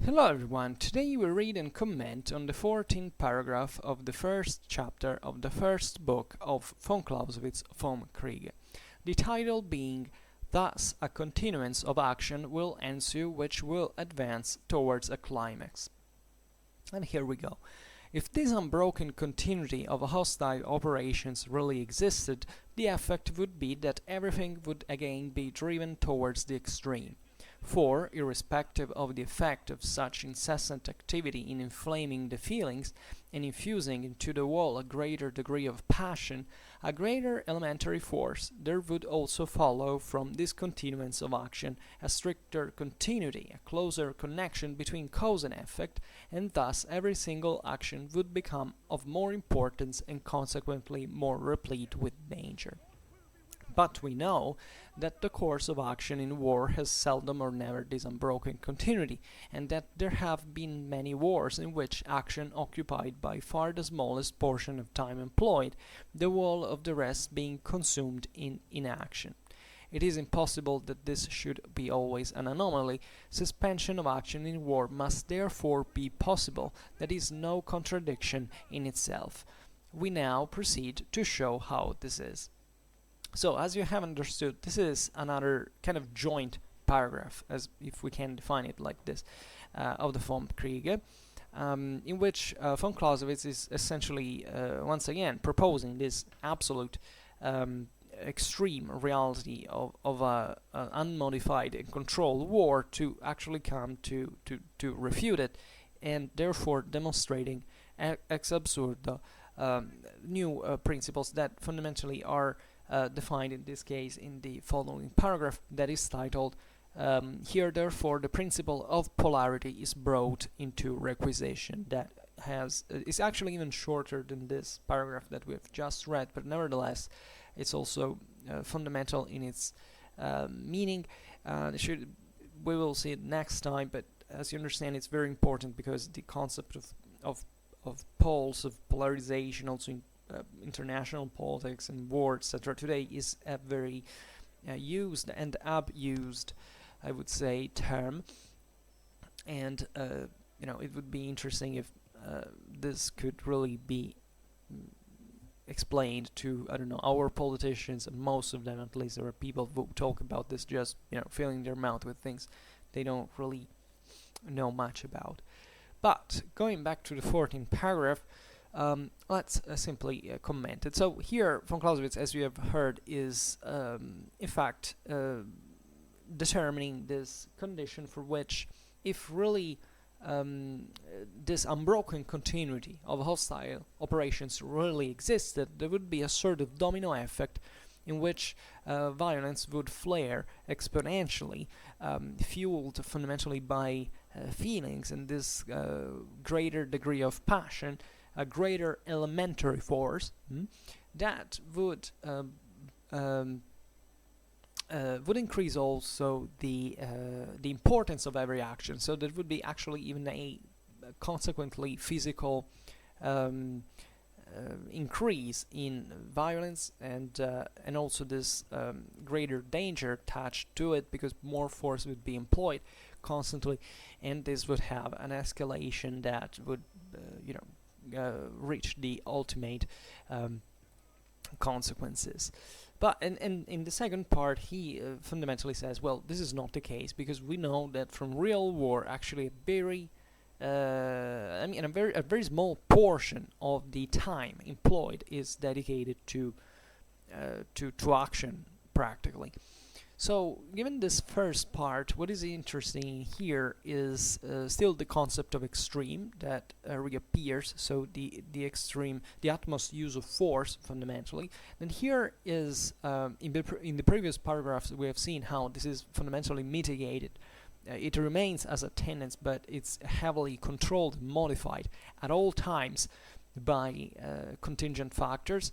Hello everyone, today we read and comment on the 14th paragraph of the first chapter of the first book of von Vom Krige. The title being, "Thus a continuance of action will ensue which will advance towards a climax." And here we go. If this unbroken continuity of hostile operations really existed, the effect would be that everything would again be driven towards the extreme. For, irrespective of the effect of such incessant activity in inflaming the feelings, and infusing into the whole a greater degree of passion, a greater elementary force, there would also follow from this continuance of action a stricter continuity, a closer connection between cause and effect, and thus every single action would become of more importance and consequently more replete with danger. But we know that the course of action in war has seldom or never this unbroken continuity, and that there have been many wars in which action occupied by far the smallest portion of time employed, the whole of the rest being consumed in inaction. It is impossible that this should be always an anomaly. Suspension of action in war must therefore be possible. That is no contradiction in itself. We now proceed to show how this is. So, as you have understood, this is another kind of joint paragraph, as if we can define it like this, of the Vom Krige, in which von Clausewitz is essentially, once again, proposing this absolute extreme reality of an unmodified and controlled war to actually come to refute it, and therefore demonstrating ex absurdo new principles that fundamentally are defined in this case in the following paragraph that is titled "Here therefore the principle of polarity is brought into requisition." That is actually even shorter than this paragraph that we've just read, but nevertheless it's also fundamental in its meaning. We will see it next time, but as you understand, it's very important because the concept of poles, of polarization, also in international politics and war, etc., today is a very used and abused, I would say, term. And it would be interesting if this could really be explained to, I don't know, our politicians, and most of them at least. There are people who talk about this just filling their mouth with things they don't really know much about. But going back to the 14th paragraph, let's simply comment it. So here, von Clausewitz, as you have heard, is in fact determining this condition for which, if really this unbroken continuity of hostile operations really existed, there would be a sort of domino effect in which violence would flare exponentially, fueled fundamentally by feelings and this greater degree of passion, a greater elementary force that would increase also the importance of every action. So there would be actually even a consequently physical increase in violence, and also this greater danger attached to it, because more force would be employed constantly, and this would have an escalation that would reach the ultimate consequences. But in the second part, he fundamentally says, well, this is not the case, because we know that from real war, actually a very small portion of the time employed is dedicated to action, practically. So, given this first part, what is interesting here is still the concept of extreme that reappears. So the extreme, the utmost use of force, fundamentally. Then here is in the previous paragraphs we have seen how this is fundamentally mitigated. It remains as a tendency, but it's heavily controlled and modified at all times by contingent factors,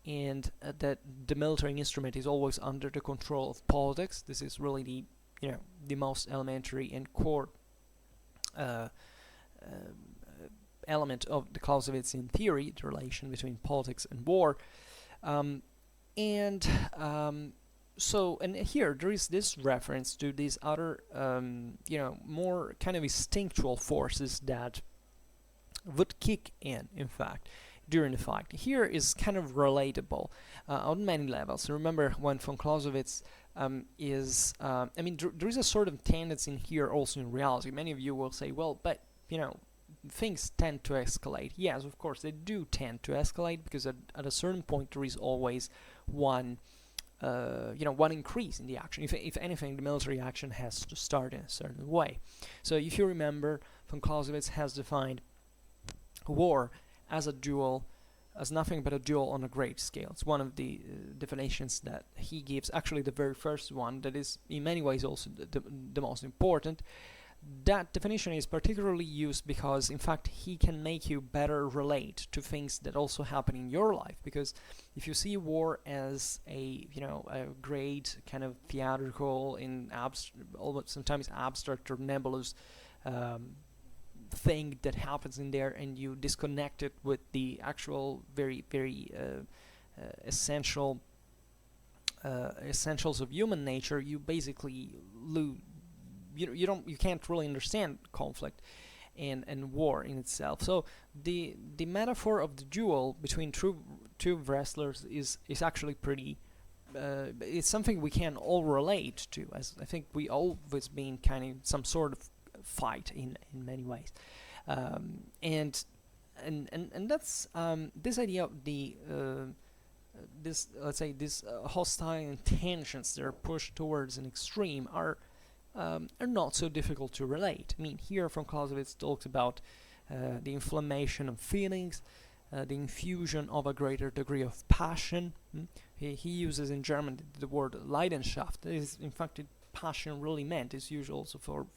and that the military instrument is always under the control of politics. This is really the most elementary and core element of the Clausewitzian theory, the relation between politics and war. So, and here there is this reference to these other, more kind of instinctual forces that would kick in fact, during the fight. Here is kind of relatable on many levels. Remember when von Clausewitz there is a sort of tendency in here also in reality. Many of you will say, well, but, things tend to escalate. Yes, of course, they do tend to escalate, because at a certain point there is always one increase in the action. If anything, the military action has to start in a certain way. So if you remember, von Clausewitz has defined war as a duel, as nothing but a duel on a great scale. It's one of the definitions that he gives, actually the very first one, that is in many ways also the most important. That definition is particularly used because, in fact, he can make you better relate to things that also happen in your life. Because if you see war as a great kind of theatrical, almost sometimes abstract or nebulous thing that happens in there, and you disconnect it with the actual very, very essentials of human nature, you basically lose. You can't really understand conflict and war in itself. So the metaphor of the duel between two wrestlers is actually pretty. It's something we can all relate to, as I think we always been kind of some sort of fight in many ways, and that's this idea of the this, let's say, this hostile intentions that are pushed towards an extreme are not so difficult to relate. I mean, here von Clausewitz talks about the inflammation of feelings, the infusion of a greater degree of passion. He uses in German the word Leidenschaft. In fact, passion really meant is used also for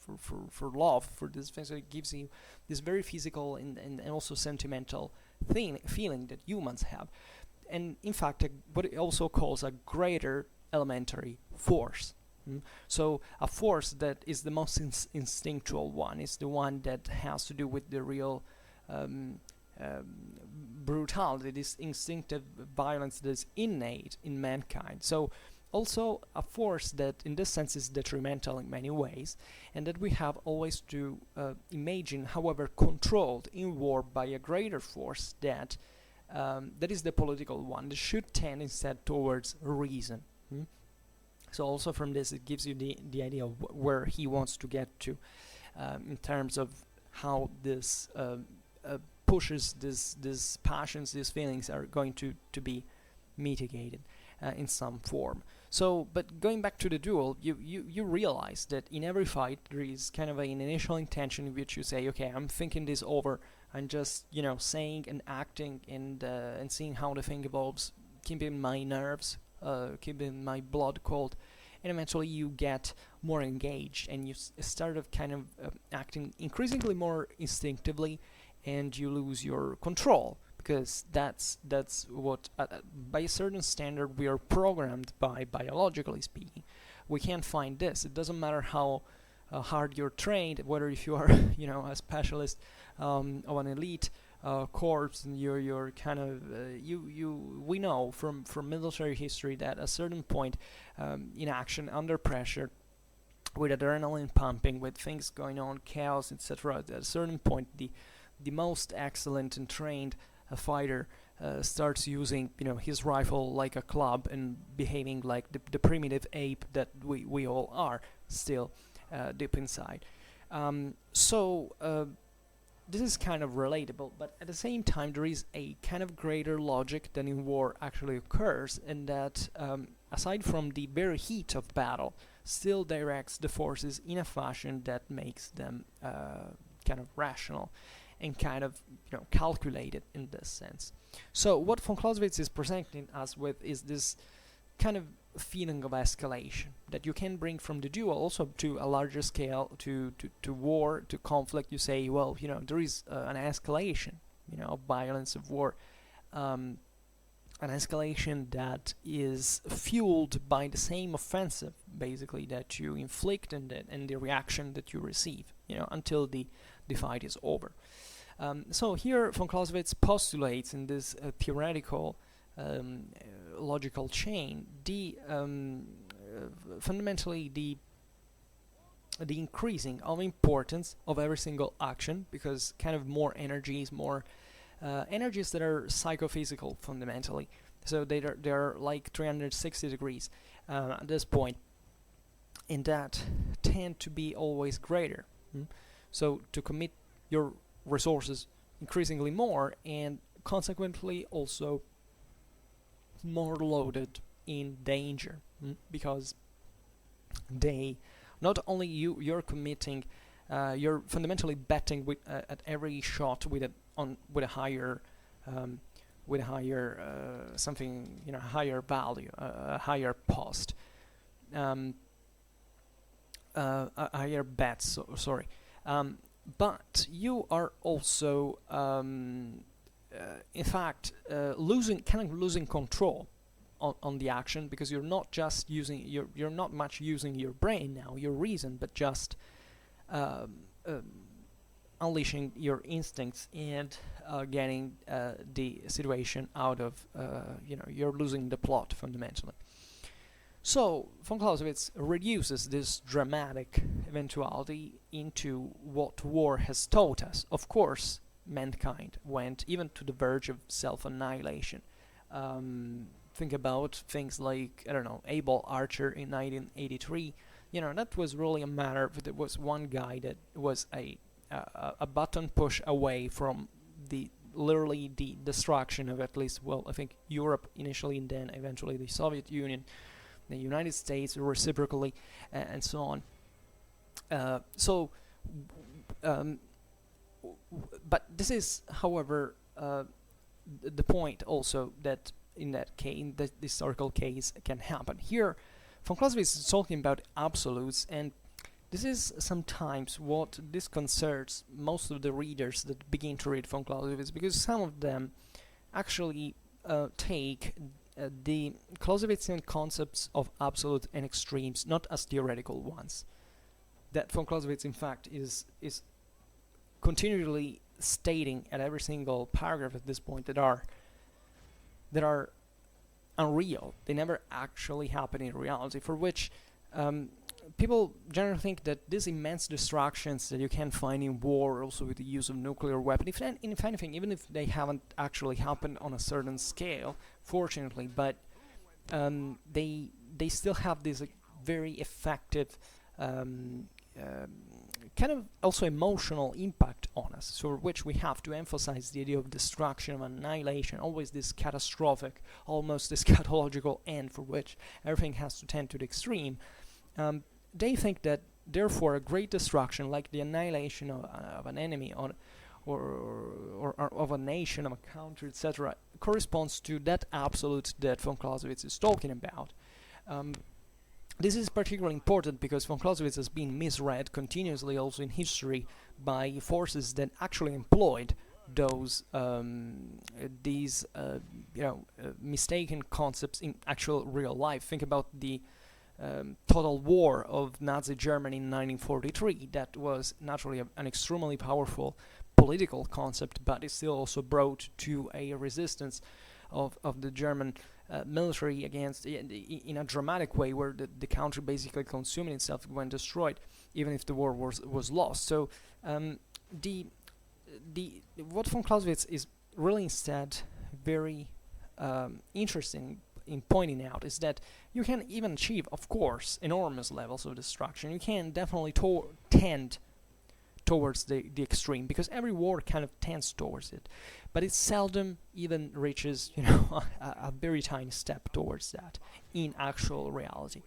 love, for this thing. So it gives you this very physical and also sentimental feeling that humans have. And in fact, what it also calls a greater elementary force. So a force that is the most instinctual one, is the one that has to do with the real brutality, this instinctive violence that is innate in mankind. So also a force that in this sense is detrimental in many ways, and that we have always to imagine, however, controlled in war by a greater force that is the political one, that should tend instead towards reason. So also from this it gives you the idea of where he wants to get to in terms of how this pushes these passions, these feelings are going to be mitigated in some form. So, but going back to the duel, you realize that in every fight there is kind of an initial intention in which you say, okay, I'm thinking this over, I'm just saying and acting and seeing how the thing evolves, keeping my nerves, keeping my blood cold, and eventually you get more engaged and you start of kind of acting increasingly more instinctively, and you lose your control, because that's what by a certain standard we are programmed by, biologically speaking. We can't find this. It doesn't matter how hard you're trained, whether if you are a specialist of an elite corps, and you're kind of we know from military history that at a certain point in action, under pressure, with adrenaline pumping, with things going on, chaos, etc., at a certain point the most excellent and trained fighter starts using his rifle like a club and behaving like the primitive ape that we all are still deep inside. This is kind of relatable, but at the same time there is a kind of greater logic than in war actually occurs, and that aside from the very heat of battle, still directs the forces in a fashion that makes them kind of rational and kind of calculated in this sense. So what von Clausewitz is presenting us with is this kind of feeling of escalation that you can bring from the duel also to a larger scale, to war, to conflict. You say, well, there is an escalation, of violence, of war, an escalation that is fueled by the same offensive, basically, that you inflict and the reaction that you receive, until the fight is over. So here von Clausewitz postulates in this theoretical logical chain the fundamentally the increasing of importance of every single action, because kind of more energies that are psychophysical fundamentally. So they're like 360 degrees at this point, and that tend to be always greater. So to commit your resources increasingly more, and consequently also more loaded in danger, because they not only you're committing, you're fundamentally betting with at every shot with a higher something, higher value, a higher cost, a higher bet. Sorry, but you are also in fact losing control on the action, because you're not just using you're not much using your brain now, your reason, but just unleashing your instincts and getting the situation out of you're losing the plot fundamentally. So von Clausewitz reduces this dramatic eventuality into what war has taught us. Of course, mankind went even to the verge of self-annihilation. Think about things like, I don't know, Abel Archer in 1983. That was really a matter. There was one guy that was a button push away from literally the destruction of, at least, well, I think Europe initially, and then eventually the Soviet Union, the United States reciprocally, and so on. But this is, however, the point also that in that case, in the historical case, can happen. Here, von Clausewitz is talking about absolutes, and this is sometimes what disconcerts most of the readers that begin to read von Clausewitz, because some of them actually take the Clausewitzian concepts of absolute and extremes not as theoretical ones. That von Clausewitz, in fact, is continually stating at every single paragraph at this point that are unreal. They never actually happen in reality, for which people generally think that these immense destructions that you can find in war, also with the use of nuclear weapons, if anything, even if they haven't actually happened on a certain scale, fortunately, but they still have this very effective kind of also emotional impact on us, for which we have to emphasize the idea of destruction, of annihilation, always this catastrophic, almost eschatological end, for which everything has to tend to the extreme. They think that therefore a great destruction, like the annihilation of an enemy or of a nation, of a country, etc., corresponds to that absolute that von Clausewitz is talking about. This is particularly important because von Clausewitz has been misread continuously also in history by forces that actually employed these mistaken concepts in actual real life. Think about the total war of Nazi Germany in 1943. That was naturally an extremely powerful political concept, but it still also brought to a resistance of the German military against, in a dramatic way, where the country basically consuming itself when destroyed, even if the war was lost. So what von Clausewitz is really instead very interesting in pointing out is that you can even achieve, of course, enormous levels of destruction. You can definitely tend towards the extreme, because every war kind of tends towards it, but it seldom even reaches a very tiny step towards that in actual reality,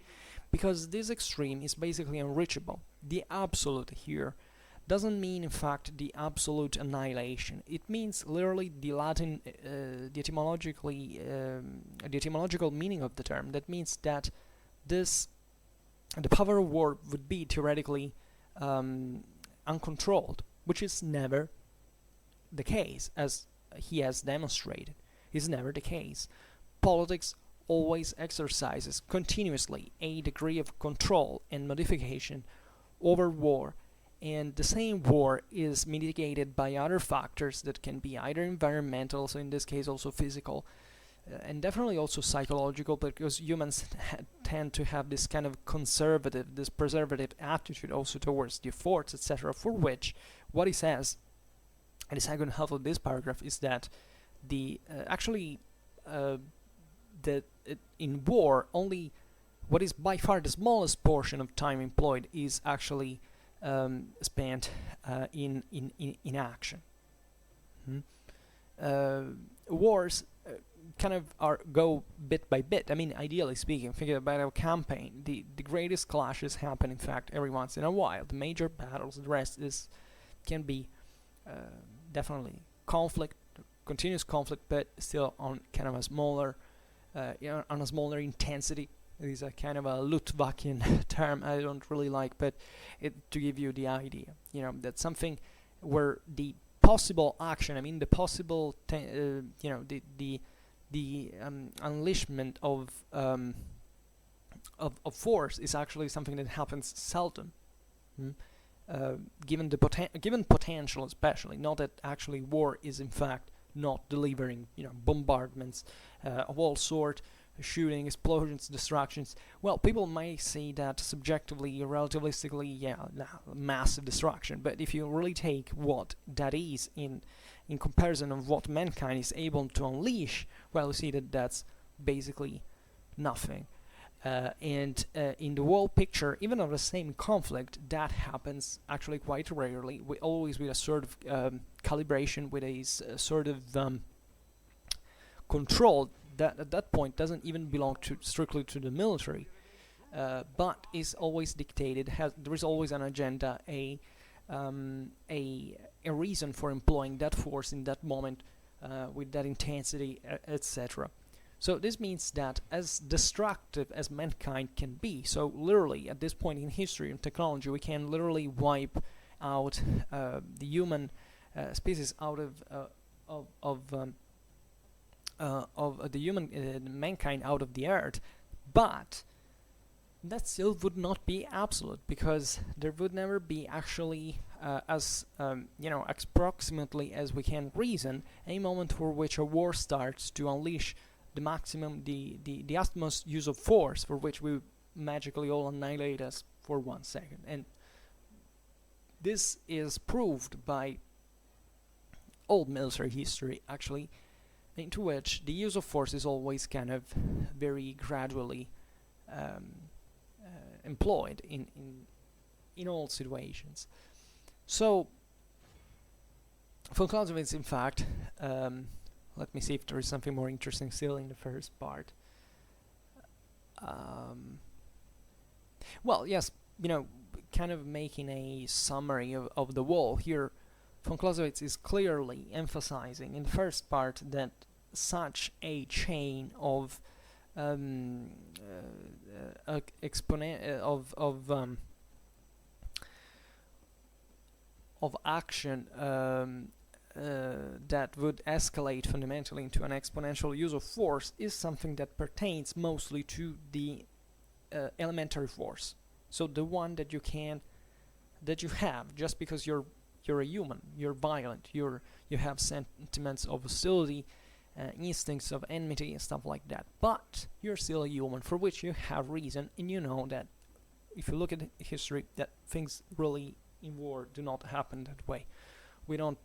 because this extreme is basically unreachable. The absolute here doesn't mean, in fact, the absolute annihilation. It means literally the Latin, the etymological meaning of the term. That means that the power of war would be theoretically uncontrolled, which is never the case, as he has demonstrated. Is never the case. Politics always exercises continuously a degree of control and modification over war, and the same war is mitigated by other factors that can be either environmental, so in this case also physical, and definitely also psychological, because humans tend to have this kind of conservative, this preservative attitude also towards the efforts, etc., for which what he says in the second half of this paragraph is that in war only what is by far the smallest portion of time employed is actually spent in action. Wars kind of go bit by bit. I mean, ideally speaking, thinking about a campaign, the greatest clashes happen, in fact, every once in a while. The major battles, the rest can be definitely conflict, continuous conflict, but still on kind of a smaller, on a smaller intensity. It is a kind of a Luftwaffen term I don't really like, but to give you the idea, that something where the possible action, I mean the possible, the unleashment of force is actually something that happens seldom. Given potential, especially, not that actually war is in fact not delivering, bombardments of all sort, shooting, explosions, destructions. Well, people may say that subjectively, relativistically, massive destruction. But if you really take what that is in comparison of what mankind is able to unleash, well, you see that that's basically nothing. And in the world picture, even of the same conflict, that happens actually quite rarely. Always with a sort of calibration, with a sort of control that at that point doesn't even belong strictly to the military, but is always dictated. There is always an agenda, a reason for employing that force in that moment, with that intensity, etc. So this means that as destructive as mankind can be, so literally at this point in history and technology, we can literally wipe out the human species out of the human mankind out of the earth, but that still would not be absolute, because there would never be actually as approximately as we can reason, a moment for which a war starts to unleash the maximum, the utmost use of force, for which we magically all annihilate us for 1 second. And this is proved by old military history, actually, into which the use of force is always kind of very gradually employed in all situations. So von Clausewitz, in fact, let me see if there is something more interesting still in the first part. Well, yes, kind of making a summary of the wall here, von Clausewitz is clearly emphasizing in the first part that such a chain of action that would escalate fundamentally into an exponential use of force is something that pertains mostly to the elementary force. So the one that you have just because you're a human, you're violent, you have sentiments of hostility, instincts of enmity and stuff like that, but you're still a human, for which you have reason, and you know that if you look at history, that things really in war do not happen that way. We don't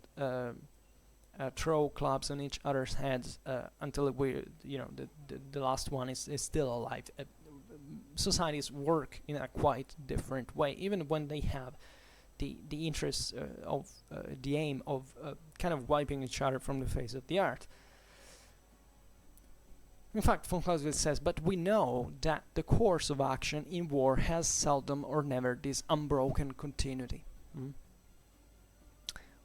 throw clubs on each other's heads until the last one is still alive. Societies work in a quite different way, even when they have the interests of the aim of kind of wiping each other from the face of the earth. In fact, von Clausewitz says, but we know that the course of action in war has seldom or never this unbroken continuity.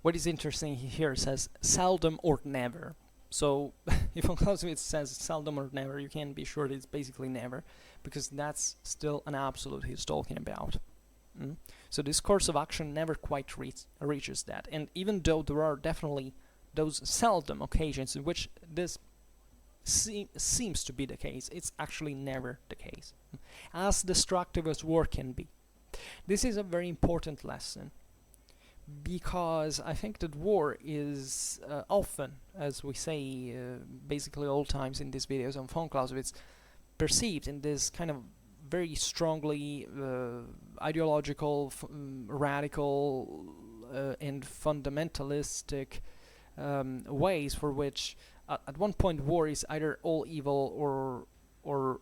What is interesting here says seldom or never. So if von Clausewitz says seldom or never, you can be sure that it's basically never, because that's still an absolute he's talking about. So this course of action never quite reaches that. And even though there are definitely those seldom occasions in which this seems to be the case, it's actually never the case, as destructive as war can be. This is a very important lesson, because I think that war is often, as we say basically all times in these videos on Von Clausewitz, perceived in this kind of very strongly ideological, radical and fundamentalistic ways, for which at one point war is either all evil or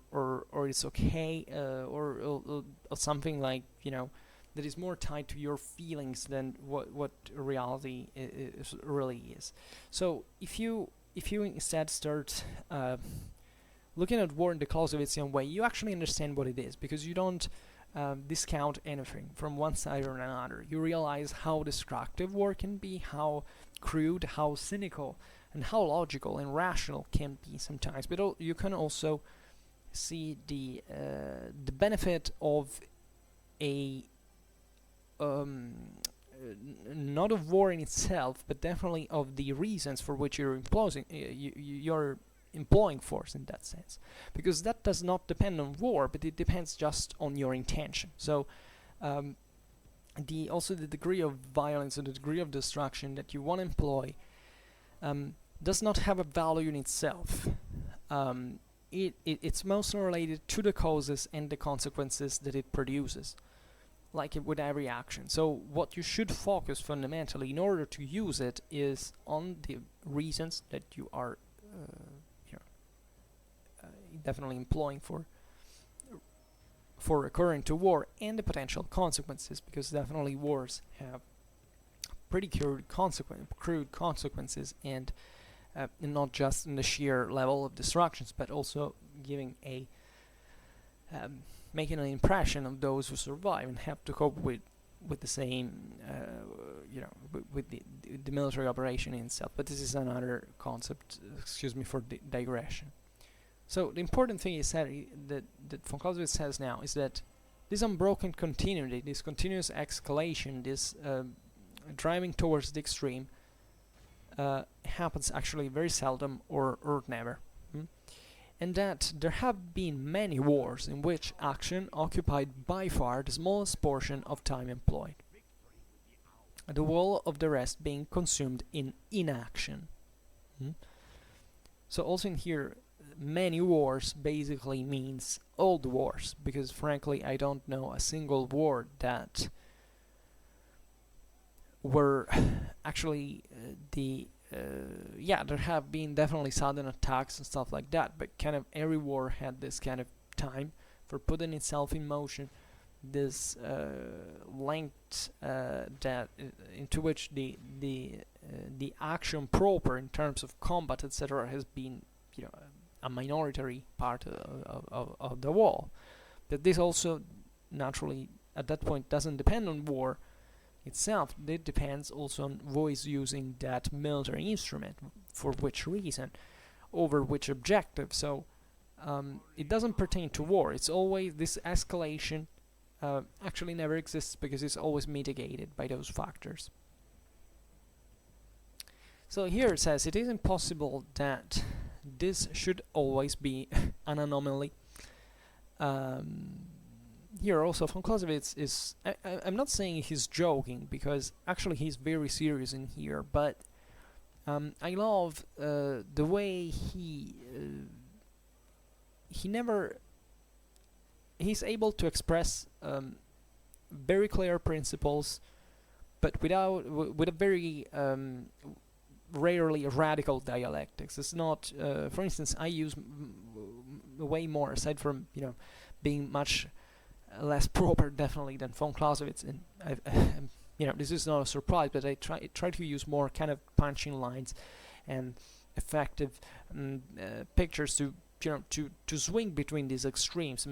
it's okay, or something like, you know, that is more tied to your feelings than what reality really is. So if you instead start looking at war in the Clausewitzian way, you actually understand what it is, because you don't discount anything from one side or another. You realize how destructive war can be, how crude, how cynical, and how logical and rational can be sometimes. But you can also see the benefit of a not of war in itself, but definitely of the reasons for which you're employing force in that sense, because that does not depend on war, but it depends just on your intention. So also the degree of violence or the degree of destruction that you want to employ does not have a value in itself. It's mostly related to the causes and the consequences that it produces, like with every action. So what you should focus fundamentally in order to use it is on the reasons that you are definitely employing for recurring to war, and the potential consequences, because definitely wars have pretty crude consequences, and not just in the sheer level of destructions, but also giving a making an impression of those who survive and have to cope with the same, with the military operation in itself. But this is another concept. Excuse me for the digression. So the important thing is that Von Clausewitz says now is that this unbroken continuity, this continuous escalation, this driving towards the extreme, happens actually very seldom or never. And that there have been many wars in which action occupied by far the smallest portion of time employed, the whole of the rest being consumed in inaction. So also in here, many wars basically means all the wars, because frankly I don't know a single war that were actually there have been definitely sudden attacks and stuff like that, but kind of every war had this kind of time for putting itself in motion, this length that into which the action proper in terms of combat, etc., has been, a minority part of the war. But this also naturally at that point doesn't depend on war itself. It depends also on who is using that military instrument, for which reason, over which objective. So it doesn't pertain to war. It's always this escalation actually never exists, because it's always mitigated by those factors. So here it says it is impossible that this should always be an anomaly. Here also Von Clausewitz is, I'm not saying he's joking, because actually he's very serious in here, but I love the way he's able to express very clear principles, but with a very rarely radical dialectics. It's not, for instance, I use way more, aside from being much less proper definitely than Von Clausewitz, and this is not a surprise, but I try to use more kind of punching lines and effective pictures to swing between these extremes,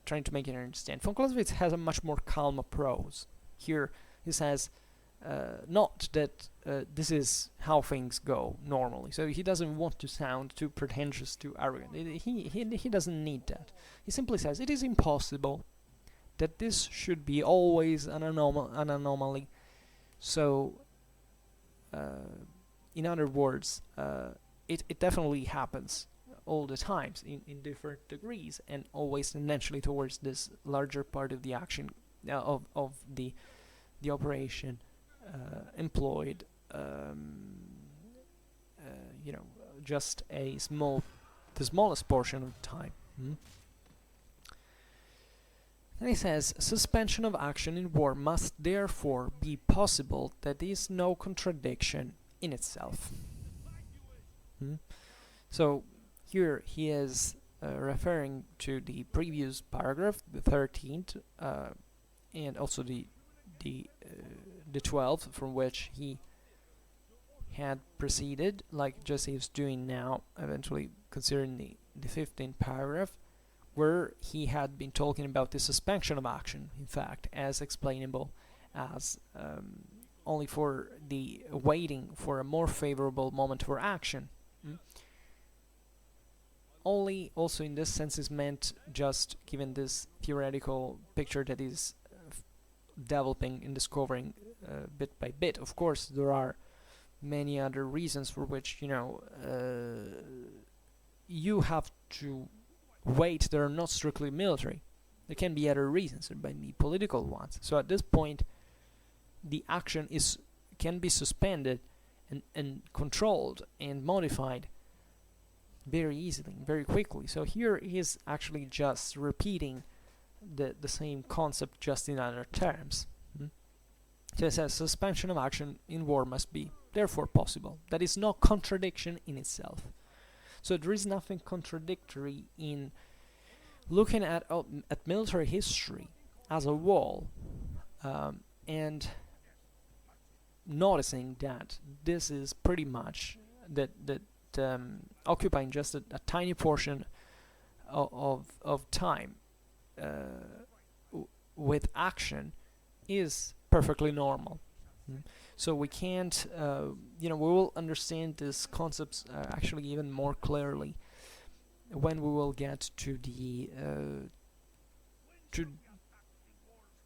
trying to make it understand. Von Clausewitz has a much more calm approach. Here he says not that this is how things go normally. So he doesn't want to sound too pretentious, too arrogant. He doesn't need that. He simply says it is impossible that this should be always an anomaly. So in other words, it definitely happens all the times in different degrees, and always tendentially towards this larger part of the action of the operation employed just the smallest portion of time. And he says, suspension of action in war must therefore be possible. That is no contradiction in itself. So here he is referring to the previous paragraph, the 13th, and also the 12th, from which he had proceeded, like Jesse is doing now, eventually considering the 15th paragraph, where he had been talking about the suspension of action, in fact, as explainable as only for the waiting for a more favorable moment for action. Only also in this sense is meant just given this theoretical picture that is developing and discovering bit by bit. Of course, there are many other reasons for which you have to wait that are not strictly military. There can be other reasons, there might be political ones. So at this point, the action can be suspended and controlled and modified very easily, very quickly. So here he is actually just repeating the same concept, just in other terms. So it says suspension of action in war must be therefore possible. That is no contradiction in itself. So there is nothing contradictory in looking at military history as a whole, and noticing that this is pretty much that occupying just a tiny portion of time with action is perfectly normal. So we can't, we will understand these concepts actually even more clearly when we will get to the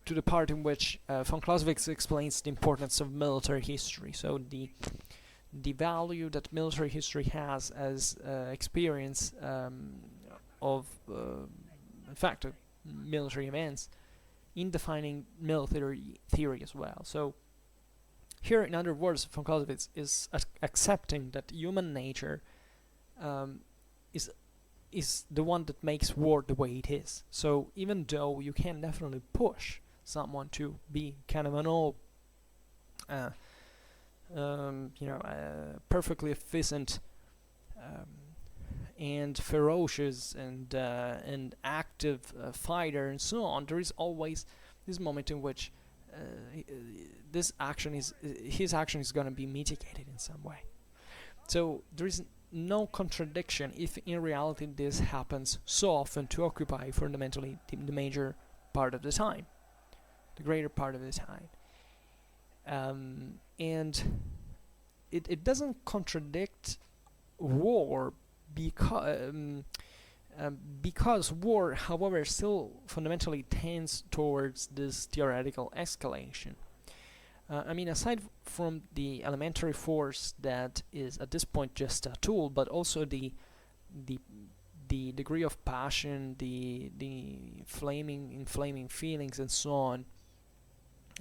to the part in which von Clausewitz explains the importance of military history. So the value that military history has as experience of, in fact, military events in defining military theory as well. So here, in other words, von Clausewitz is accepting that human nature is the one that makes war the way it is. So even though you can definitely push someone to be kind of an all perfectly efficient and ferocious and active fighter and so on, there is always this moment in which his action is going to be mitigated in some way. So there is no contradiction if in reality this happens so often to occupy fundamentally the major part of the time, the greater part of the time. And it doesn't contradict war because war, however, still fundamentally tends towards this theoretical escalation. Aside from the elementary force that is at this point just a tool, but also the degree of passion, the inflaming feelings and so on,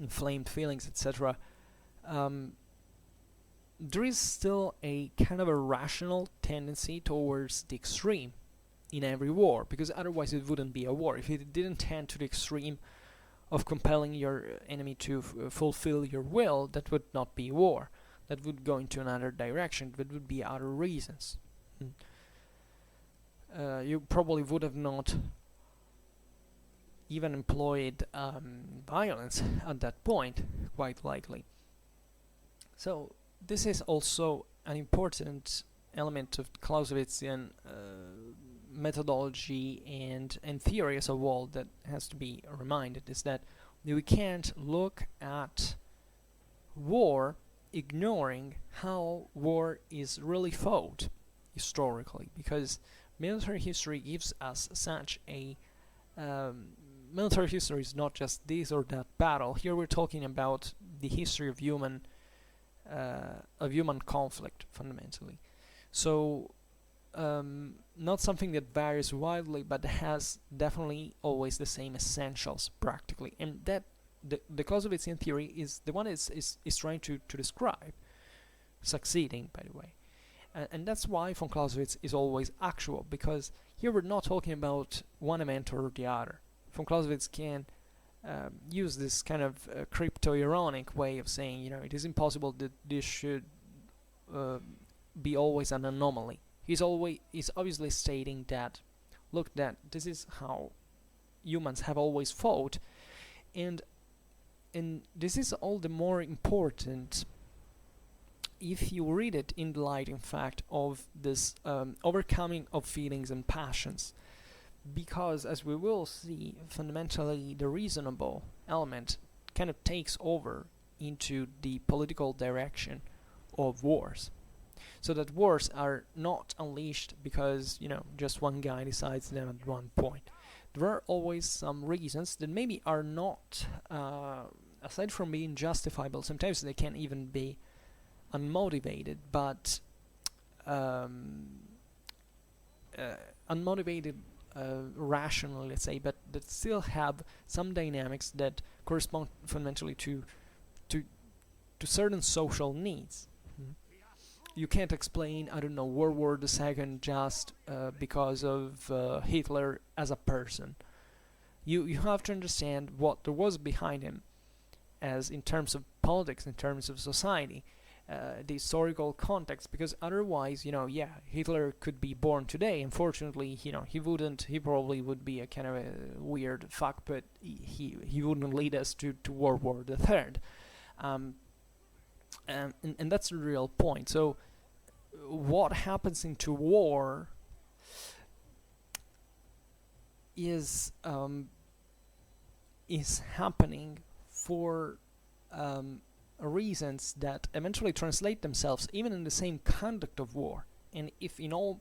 inflamed feelings, etc. There is still a kind of a rational tendency towards the extreme in every war, because otherwise it wouldn't be a war. If it didn't tend to the extreme of compelling your enemy to fulfill your will, that would not be war. That would go into another direction. That would be other reasons. You probably would have not even employed violence at that point, quite likely. So this is also an important element of Clausewitzian methodology and theory as a whole that has to be reminded, is that we can't look at war ignoring how war is really fought historically, because military history gives us such a military history is not just this or that battle. Here we're talking about the history of human conflict fundamentally. So not something that varies widely, but has definitely always the same essentials practically, and that the Clausewitz in theory is the one is trying to describe, succeeding, by the way. And that's why von Clausewitz is always actual, because here we're not talking about one event or the other. Von Clausewitz can use this kind of crypto-ironic way of saying, it is impossible that this should be always an anomaly. He's obviously stating that, look, that this is how humans have always fought, and this is all the more important if you read it in the light, in fact, of this overcoming of feelings and passions. Because, as we will see, fundamentally the reasonable element kind of takes over into the political direction of wars. So that wars are not unleashed because, just one guy decides them at one point. There are always some reasons that maybe are not, aside from being justifiable, sometimes they can even be unmotivated, but unmotivated rationally, let's say, but that still have some dynamics that correspond fundamentally to certain social needs. You can't explain, I don't know, World War II just because of Hitler as a person. You have to understand what there was behind him, as in terms of politics, in terms of society. The historical context, because otherwise, Hitler could be born today. Unfortunately, he probably would be a kind of a weird fuck, but he wouldn't lead us to World War III. And that's the real point. So what happens into war is happening for reasons that eventually translate themselves even in the same conduct of war. And if in all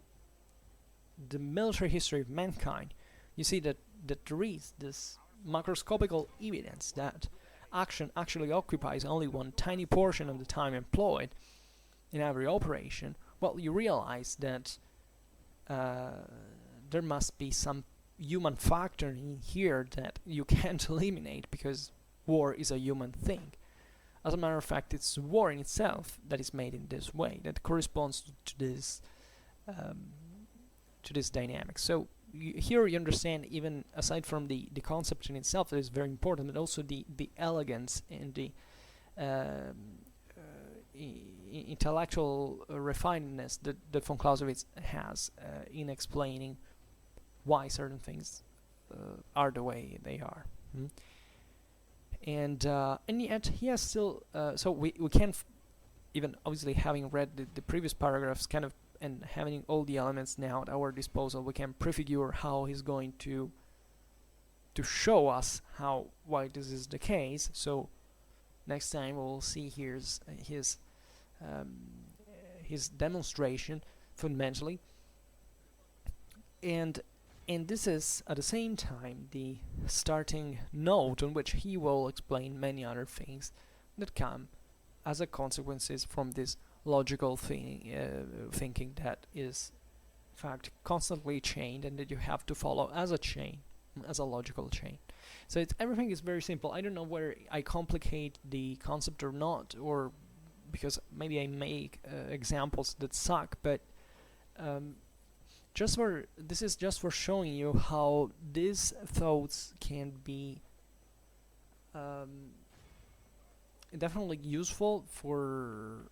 the military history of mankind you see that there is this macroscopical evidence that action actually occupies only one tiny portion of the time employed in every operation, well, you realize that there must be some human factor in here that you can't eliminate, because war is a human thing. As a matter of fact, it's war in itself that is made in this way, that corresponds to this dynamic. So here you understand, even aside from the concept in itself that is very important, but also the elegance and the intellectual refinedness that von Clausewitz has in explaining why certain things are the way they are. And yet he has still, so we can, even obviously having read the previous paragraphs, kind of, and having all the elements now at our disposal, we can prefigure how he's going to show us why this is the case. So next time we'll see here's his demonstration fundamentally, and this is at the same time the starting note on which he will explain many other things that come as a consequences from this logical thinking that is in fact constantly chained, and that you have to follow as a chain, as a logical chain. So everything is very simple. I don't know whether I complicate the concept or not, or because maybe I make examples that suck, but this is just for showing you how these thoughts can be definitely useful for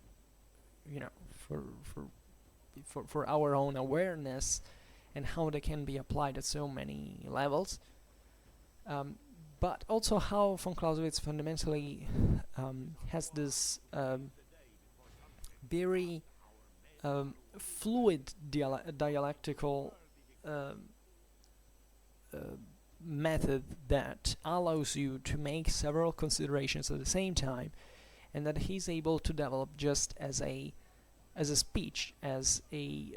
for our own awareness, and how they can be applied at so many levels, but also how von Clausewitz fundamentally has this very fluid dialectical method that allows you to make several considerations at the same time, and that he's able to develop just as a speech, as a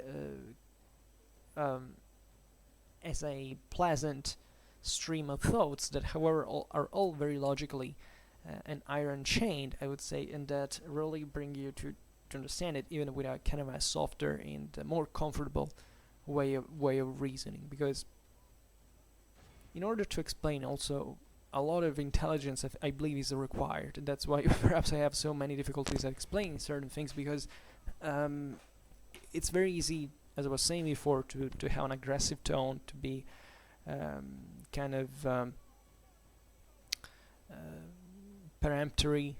pleasant stream of thoughts that, however, are all very logically and iron chained, I would say, and that really bring you to understand it even with a kind of a softer and more comfortable way of reasoning. Because in order to explain also a lot of intelligence, I believe, is required, and that's why perhaps I have so many difficulties at explaining certain things, because it's very easy, as I was saying before, to have an aggressive tone, to be kind of peremptory,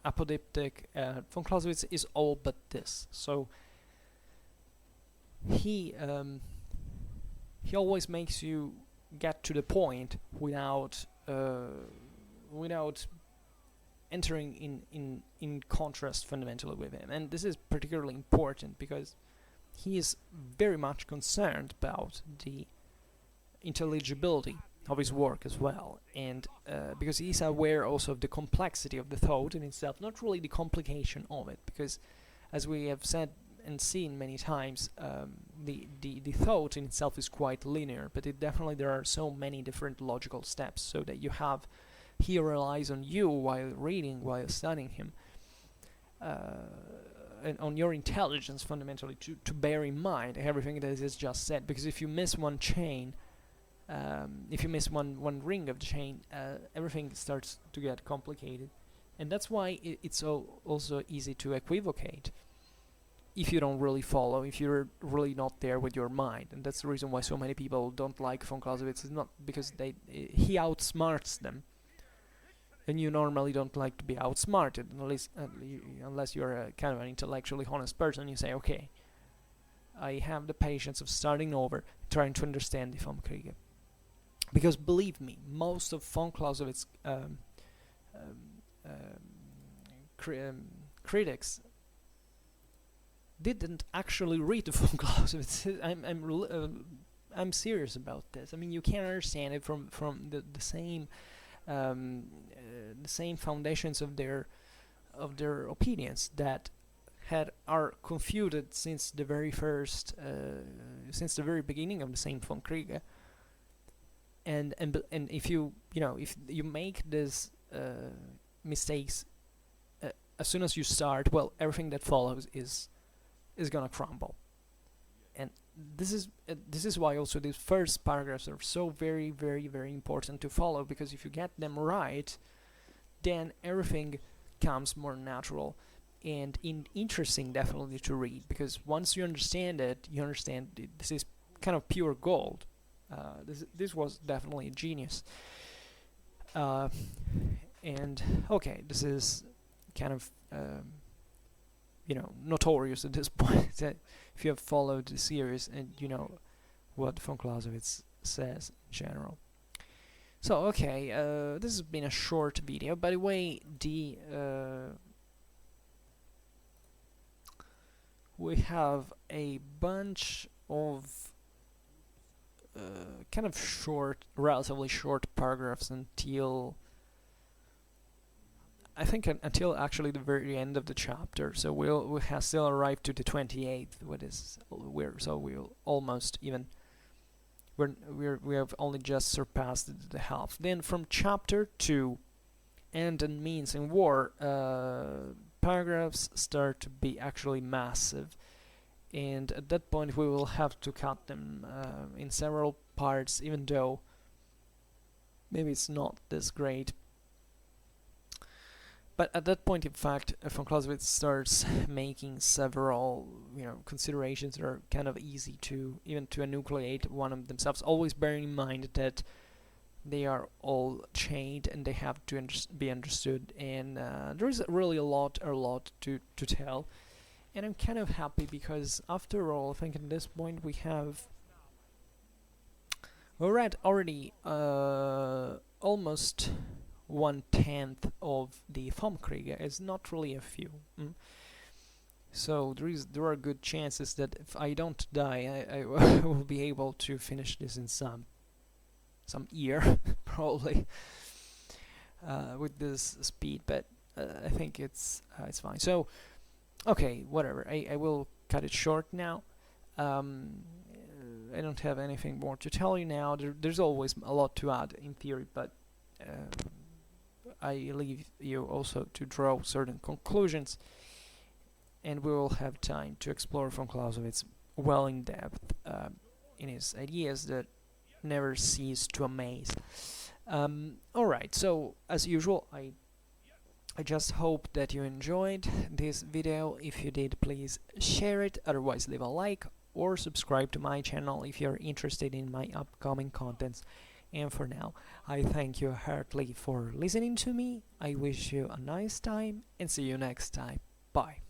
apodictic. Von Clausewitz is all but this. So he always makes you get to the point without entering in contrast fundamentally with him. And this is particularly important because he is very much concerned about the intelligibility of his work as well, and because he's aware also of the complexity of the thought in itself, not really the complication of it, because as we have said and seen many times, the thought in itself is quite linear, but there are so many different logical steps, so that he relies on you while reading, while studying him, and on your intelligence fundamentally to bear in mind everything that is just said, because if you miss one chain, if you miss one ring of the chain, everything starts to get complicated, and that's why it's also easy to equivocate if you don't really follow, if you're really not there with your mind. And that's the reason why so many people don't like von Clausewitz. It's not because he outsmarts them, and you normally don't like to be outsmarted, unless you're a kind of an intellectually honest person. You say, okay, I have the patience of starting over, trying to understand the Vom Krige. Because believe me, most of von Clausewitz's critics didn't actually read the Von Clausewitz. I'm serious about this. I mean, you can't understand it from the same foundations of their opinions that are confuted since the very beginning of the same Vom Krige. And if you make these mistakes as soon as you start, well, everything that follows is gonna crumble. And this is why also these first paragraphs are so very, very, very important to follow, because if you get them right, then everything comes more natural and interesting, definitely, to read, because once you understand it, this is kind of pure gold. This was definitely a genius. And okay, this is kind of notorious at this point, that if you have followed the series and you know what von Clausewitz says in general. So okay, this has been a short video. By the way, we have a bunch of kind of relatively short paragraphs until until actually the very end of the chapter. So we have still arrived to the 28th, we'll almost even we have only just surpassed the half. Then from chapter 2, End and Means in War, paragraphs start to be actually massive, and at that point we will have to cut them in several parts, even though maybe it's not this great. But at that point, in fact, von Clausewitz starts making several, considerations that are kind of easy to enucleate one of themselves. Always bearing in mind that they are all chained and they have to be understood. And there is really a lot to tell. And I'm kind of happy because, after all, I think at this point we read already almost 1/10 of the Vom Krige. It's not really a few. So there are good chances that if I don't die, I will be able to finish this in some year, probably, with this speed. But I think it's fine. So okay, whatever. I will cut it short now. I don't have anything more to tell you now. There's always a lot to add in theory, but I leave you also to draw certain conclusions, and we will have time to explore von Clausewitz well in depth in his ideas that never cease to amaze. Alright, so as usual, I just hope that you enjoyed this video. If you did, please share it, otherwise leave a like or subscribe to my channel if you're interested in my upcoming contents. And for now, I thank you heartily for listening to me. I wish you a nice time and see you next time. Bye.